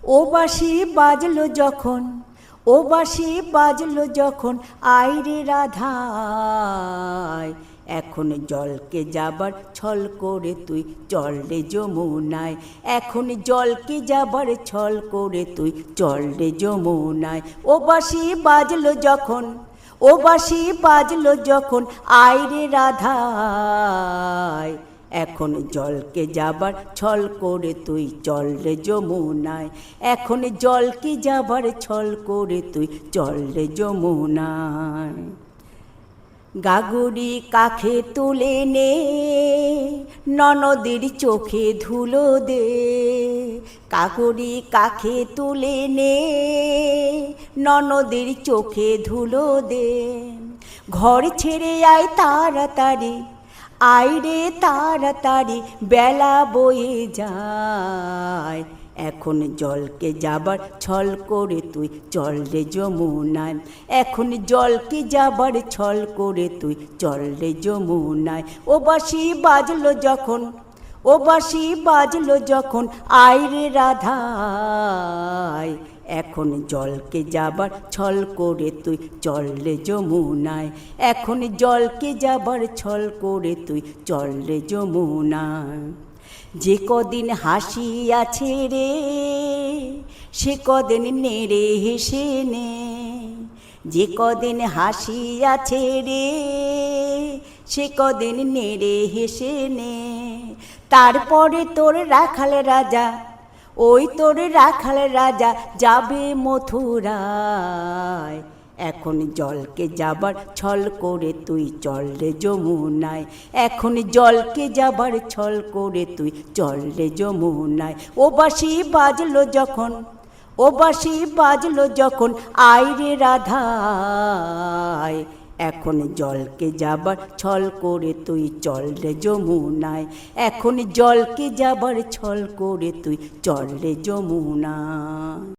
ও বাঁশি বাজলো যখন, ও বাঁশি বাজলো যখন, আইরে রাধায়। এখন জলকে যাবার ছল করে তুই চল রে যমুনায়। এখন জলকে যাবার ছল করে তুই চল রে যমুনায়। ও বাঁশি বাজলো যখন, ও বাঁশি বাজলো যখন, আইরে রাধায়। এখন জলকে যাবার ছল করে তুই চল রে যমুনায়। এখন জলকে যাবার ছল করে তুই চল রে যমুনায়। গাগরি কাখে তুলে নে, ননদের চোখে ধুলো দে। গাগরি কাখে তুলে নে, ননদের চোখে ধুলো দে। ঘর ছেড়ে আয় তাড়াতাড়ি, আইরে তাড়াতাড়ি, বেলা বয়ে যায়। এখন জলকে যাবার ছল করে তুই চল রে যমুনায়। এখন জলকে যাবার ছল করে তুই চল রে যমুনায়। ও বাঁশি বাজলো যখন, ও বাঁশি বাজলো যখন, আইরে রাধায়। এখন জলকে যাবার ছল করে তুই চল রে যমুনায়। এখন জলকে যাবার ছল করে তুই চল রে যমুনায়। যে কদিন হাসি আছে রে, সে কদিন নেড়ে হেসে নে। যে কদিন হাসি আছে রে, সে কদিন নেড়ে হেসে নে। তারপরে তোর রাখাল রাজা, ওই তোর রাখাল রাজা যাবে মথুরায়। এখন জলকে যাবার ছল করে তুই চল রে যমুনায়। এখন জলকে যাবার ছল করে তুই চল রে যমুনায়। ও বাঁশি বাজলো যখন, ও বাঁশি বাজলো যখন, আইরে রাধায়। এখন জলকে যাবার ছল করে তুই চল রে যমুনায়। এখন জলকে যাবার ছল করে তুই চল রে যমুনায়।